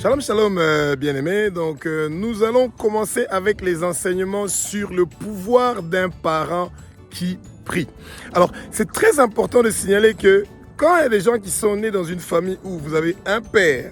Shalom, shalom, bien-aimés. Donc, nous allons commencer avec les enseignements sur le pouvoir d'un parent qui prie. Alors, c'est très important de signaler que quand il y a des gens qui sont nés dans une famille où vous avez un père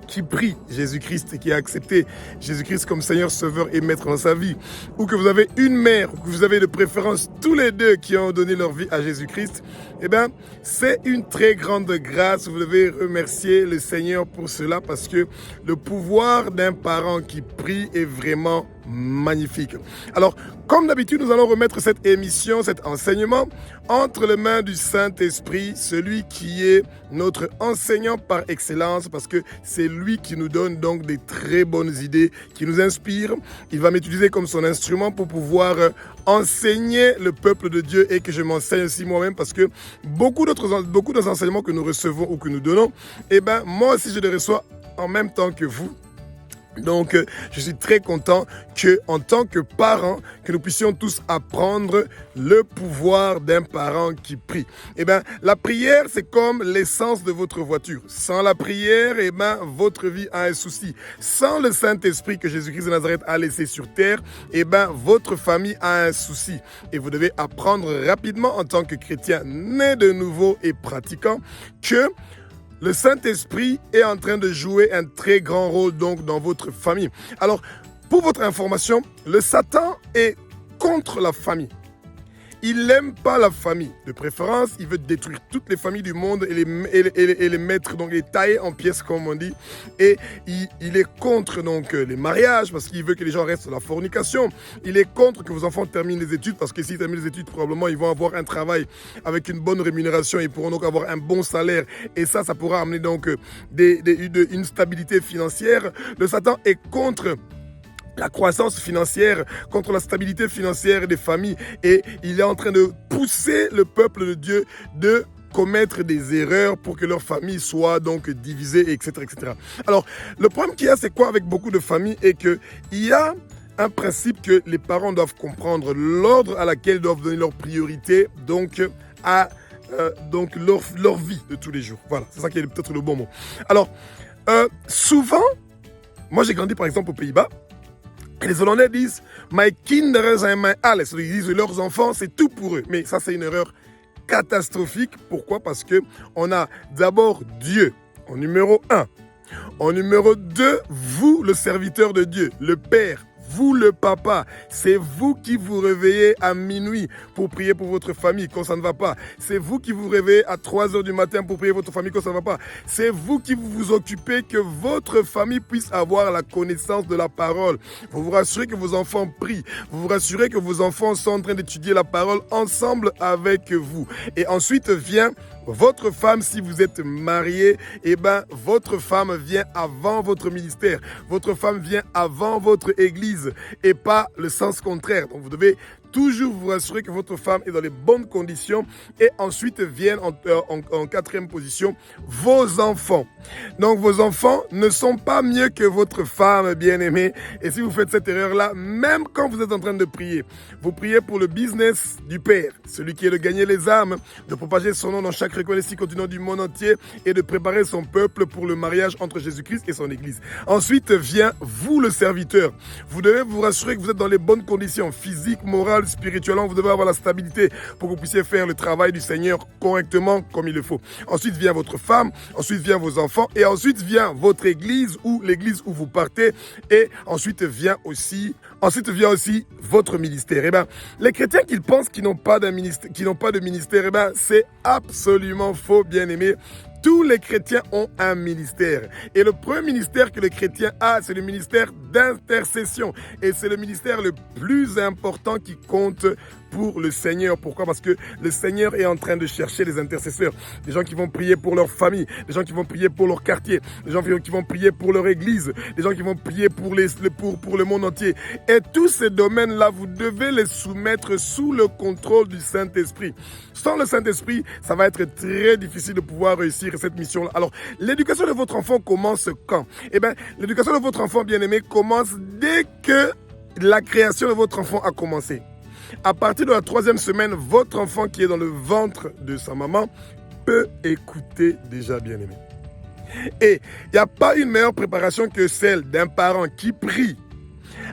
qui prie Jésus-Christ et qui a accepté Jésus-Christ comme Seigneur, Sauveur et Maître dans sa vie, ou que vous avez une mère, ou que vous avez de préférence tous les deux qui ont donné leur vie à Jésus-Christ, eh bien, c'est une très grande grâce. Vous devez remercier le Seigneur pour cela parce que le pouvoir d'un parent qui prie est vraiment magnifique. Alors, comme d'habitude, nous allons remettre cette émission, cet enseignement entre les mains du Saint-Esprit, celui qui est notre enseignant par excellence, parce que c'est lui qui nous donne donc des très bonnes idées, qui nous inspire. Il va m'utiliser comme son instrument pour pouvoir enseigner le peuple de Dieu et que je m'enseigne aussi moi-même, parce que beaucoup d'autres enseignements que nous recevons ou que nous donnons, eh ben, moi aussi je les reçois en même temps que vous. Donc, je suis très content que, en tant que parents, que nous puissions tous apprendre le pouvoir d'un parent qui prie. Eh bien, la prière, c'est comme l'essence de votre voiture. Sans la prière, eh bien, votre vie a un souci. Sans le Saint-Esprit que Jésus-Christ de Nazareth a laissé sur terre, eh bien, votre famille a un souci. Et vous devez apprendre rapidement, en tant que chrétien né de nouveau et pratiquant, que le Saint-Esprit est en train de jouer un très grand rôle donc dans votre famille. Alors, pour votre information, le Satan est contre la famille. Il n'aime pas la famille. De préférence, il veut détruire toutes les familles du monde et les mettre, donc les tailler en pièces, comme on dit. Et il est contre donc les mariages parce qu'il veut que les gens restent dans la fornication. Il est contre que vos enfants terminent les études parce que s'ils terminent les études, probablement ils vont avoir un travail avec une bonne rémunération. Ils pourront donc avoir un bon salaire. Et ça pourra amener donc une stabilité financière. Le Satan est contre la croissance financière, contre la stabilité financière des familles, et il est en train de pousser le peuple de Dieu de commettre des erreurs pour que leur famille soit donc divisée, etc., etc. Alors, le problème qu'il y a, c'est quoi avec beaucoup de familles, est que il y a un principe que les parents doivent comprendre, l'ordre à laquelle ils doivent donner leur priorité, donc à leur vie de tous les jours. Voilà, c'est ça qui est peut-être le bon mot. Alors, souvent, moi j'ai grandi par exemple aux Pays-Bas. Et les Hollandais disent « My kinderen zijn mijn alles ». Ils disent « leurs enfants, c'est tout pour eux ». Mais ça, c'est une erreur catastrophique. Pourquoi? Parce qu'on a d'abord Dieu en numéro 1. En numéro 2, vous, le serviteur de Dieu, le Père. Vous, le papa, c'est vous qui vous réveillez à minuit pour prier pour votre famille quand ça ne va pas. C'est vous qui vous réveillez à 3 heures du matin pour prier pour votre famille quand ça ne va pas. C'est vous qui vous occupez que votre famille puisse avoir la connaissance de la parole. Vous vous rassurez que vos enfants prient. Vous vous rassurez que vos enfants sont en train d'étudier la parole ensemble avec vous. Et ensuite vient votre femme, si vous êtes marié, eh ben, votre femme vient avant votre ministère. Votre femme vient avant votre église et pas le sens contraire. Donc, vous devez toujours vous rassurer que votre femme est dans les bonnes conditions, et ensuite viennent en quatrième position vos enfants. Donc vos enfants ne sont pas mieux que votre femme bien-aimée, et si vous faites cette erreur-là, même quand vous êtes en train de prier, vous priez pour le business du Père, celui qui est de gagner les âmes, de propager son nom dans chaque recoin des continents du monde entier et de préparer son peuple pour le mariage entre Jésus-Christ et son Église. Ensuite vient vous le serviteur. Vous devez vous rassurer que vous êtes dans les bonnes conditions physiques, morales, spirituellement, vous devez avoir la stabilité pour que vous puissiez faire le travail du Seigneur correctement comme il le faut. Ensuite vient votre femme, ensuite vient vos enfants, et ensuite vient votre église ou l'église où vous partez, et ensuite vient aussi votre ministère. Eh ben, les chrétiens qui pensent qu'ils n'ont pas de ministère, eh ben, c'est absolument faux, bien-aimés. Tous les chrétiens ont un ministère. Et le premier ministère que le chrétien a, c'est le ministère d'intercession. Et c'est le ministère le plus important qui compte pour le Seigneur. Pourquoi? Parce que le Seigneur est en train de chercher des intercesseurs. Des gens qui vont prier pour leur famille, des gens qui vont prier pour leur quartier, des gens qui vont prier pour leur église, des gens qui vont prier pour le monde entier. Et tous ces domaines-là, vous devez les soumettre sous le contrôle du Saint-Esprit. Sans le Saint-Esprit, ça va être très difficile de pouvoir réussir cette mission-là. Alors, l'éducation de votre enfant commence quand? Eh bien, l'éducation de votre enfant bien-aimé commence dès que la création de votre enfant a commencé. À partir de la 3e semaine, votre enfant qui est dans le ventre de sa maman peut écouter déjà, bien-aimé. Et il n'y a pas une meilleure préparation que celle d'un parent qui prie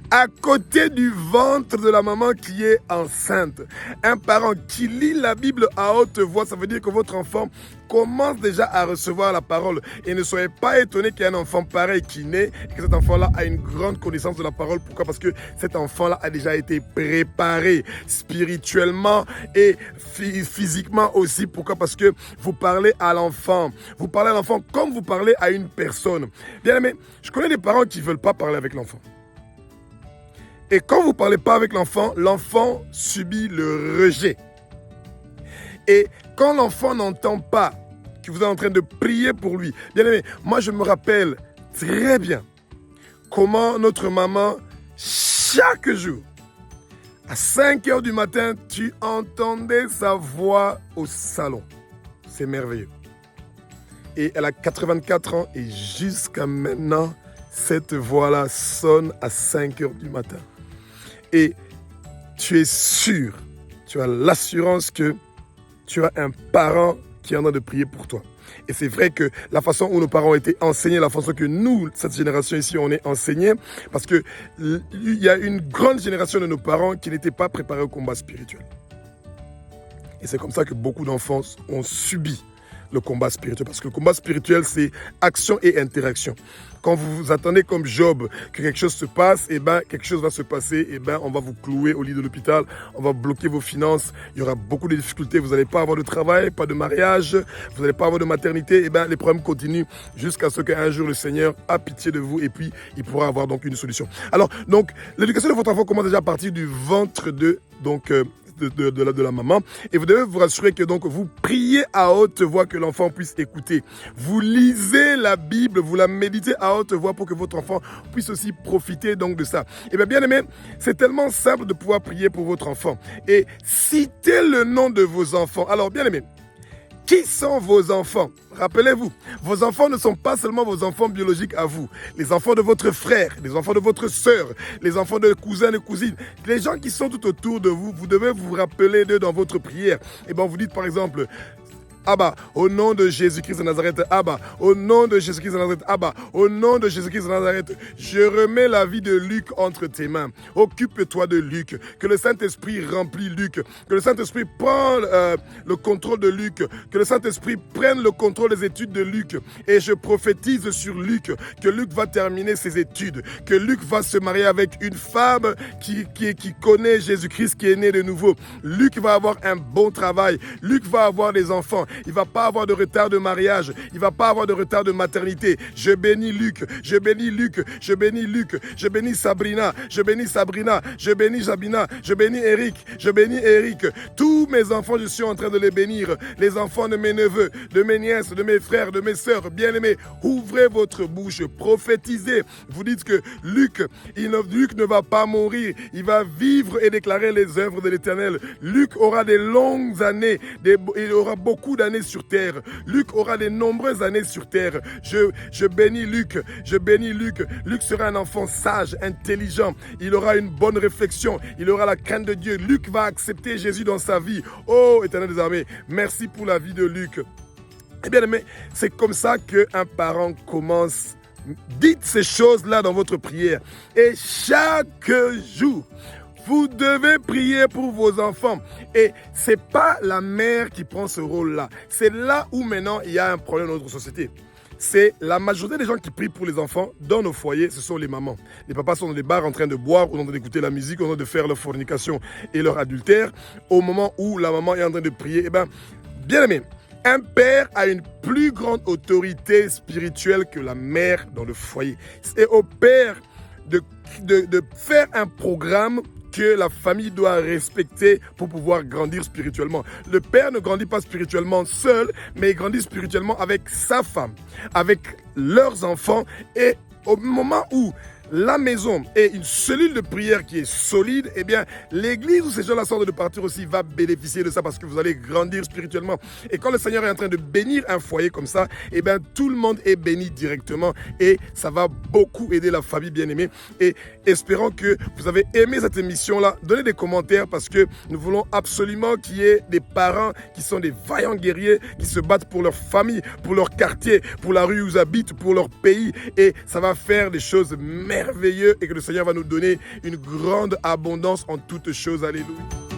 à côté du ventre de la maman qui est enceinte. Un parent qui lit la Bible à haute voix, ça veut dire que votre enfant commence déjà à recevoir la parole. Et ne soyez pas étonnés qu'il y ait un enfant pareil qui naît et que cet enfant-là a une grande connaissance de la parole. Pourquoi? Parce que cet enfant-là a déjà été préparé spirituellement et physiquement aussi. Pourquoi? Parce que vous parlez à l'enfant. Vous parlez à l'enfant comme vous parlez à une personne. Bien aimé, je connais des parents qui ne veulent pas parler avec l'enfant. Et quand vous ne parlez pas avec l'enfant, l'enfant subit le rejet. Et quand l'enfant n'entend pas que vous êtes en train de prier pour lui, bien aimé, moi je me rappelle très bien comment notre maman, chaque jour, à 5 heures du matin, tu entendais sa voix au salon. C'est merveilleux. Et elle a 84 ans et jusqu'à maintenant, cette voix-là sonne à 5 heures du matin. Et tu es sûr, tu as l'assurance que tu as un parent qui est en train de prier pour toi. Et c'est vrai que la façon où nos parents ont été enseignés, la façon que nous, cette génération ici, on est enseignés, parce qu'il y a une grande génération de nos parents qui n'étaient pas préparés au combat spirituel. Et c'est comme ça que beaucoup d'enfants ont subi le combat spirituel. Parce que le combat spirituel, c'est action et interaction. Quand vous vous attendez comme Job que quelque chose se passe, quelque chose va se passer, on va vous clouer au lit de l'hôpital, on va bloquer vos finances, il y aura beaucoup de difficultés, vous n'allez pas avoir de travail, pas de mariage, vous n'allez pas avoir de maternité, les problèmes continuent jusqu'à ce qu'un jour le Seigneur a pitié de vous et puis il pourra avoir donc une solution. Alors, donc, l'éducation de votre enfant commence déjà à partir du ventre de la maman, et vous devez vous rassurer que donc vous priez à haute voix que l'enfant puisse écouter. Vous lisez la Bible, vous la méditez à haute voix pour que votre enfant puisse aussi profiter donc de ça. Et bien aimé, c'est tellement simple de pouvoir prier pour votre enfant. Et citez le nom de vos enfants. Alors bien aimé, qui sont vos enfants? Rappelez-vous, vos enfants ne sont pas seulement vos enfants biologiques à vous. Les enfants de votre frère, les enfants de votre sœur, les enfants de cousins et cousines, les gens qui sont tout autour de vous, vous devez vous rappeler d'eux dans votre prière. Et vous dites par exemple, Abba, au nom de Jésus-Christ de Nazareth, Abba, au nom de Jésus-Christ de Nazareth, Abba, au nom de Jésus-Christ de Nazareth, je remets la vie de Luc entre tes mains. Occupe-toi de Luc, que le Saint-Esprit remplit Luc, que le Saint-Esprit prenne le contrôle de Luc, que le Saint-Esprit prenne le contrôle des études de Luc. Et je prophétise sur Luc que Luc va terminer ses études, que Luc va se marier avec une femme qui connaît Jésus-Christ, qui est né de nouveau. Luc va avoir un bon travail, Luc va avoir des enfants. Il ne va pas avoir de retard de mariage. Il ne va pas avoir de retard de maternité. Je bénis Luc. Je bénis Luc. Je bénis Luc. Je bénis Sabrina. Je bénis Sabrina. Je bénis Jabina. Je bénis Eric. Je bénis Eric. Tous mes enfants, je suis en train de les bénir. Les enfants de mes neveux, de mes nièces, de mes frères, de mes sœurs. Bien-aimés, ouvrez votre bouche. Prophétisez. Vous dites que Luc ne va pas mourir. Il va vivre et déclarer les œuvres de l'Éternel. Luc aura des longues années. Il aura beaucoup d'années sur terre. Luc aura de nombreuses années sur terre. Je bénis Luc. Je bénis Luc. Luc sera un enfant sage, intelligent. Il aura une bonne réflexion. Il aura la crainte de Dieu. Luc va accepter Jésus dans sa vie. Oh, Éternel des armées, merci pour la vie de Luc. Eh bien, mais c'est comme ça qu'un parent commence. Dites ces choses-là dans votre prière. Et chaque jour, vous devez prier pour vos enfants. Et ce n'est pas la mère qui prend ce rôle-là. C'est là où maintenant il y a un problème dans notre société. C'est la majorité des gens qui prient pour les enfants dans nos foyers, ce sont les mamans. Les papas sont dans les bars en train de boire, ou en train d'écouter la musique, ou en train de faire leur fornication et leur adultère. Au moment où la maman est en train de prier, bien aimé, un père a une plus grande autorité spirituelle que la mère dans le foyer. C'est au père de faire un programme que la famille doit respecter pour pouvoir grandir spirituellement. Le père ne grandit pas spirituellement seul, mais il grandit spirituellement avec sa femme, avec leurs enfants. Et au moment où la maison et une cellule de prière qui est solide, eh bien, l'église où ces gens-là sortent de partir aussi va bénéficier de ça parce que vous allez grandir spirituellement. Et quand le Seigneur est en train de bénir un foyer comme ça, eh bien, tout le monde est béni directement et ça va beaucoup aider la famille bien-aimée. Et espérons que vous avez aimé cette émission-là. Donnez des commentaires parce que nous voulons absolument qu'il y ait des parents qui sont des vaillants guerriers, qui se battent pour leur famille, pour leur quartier, pour la rue où ils habitent, pour leur pays. Et ça va faire des choses merveilleuses et que le Seigneur va nous donner une grande abondance en toutes choses. Alléluia.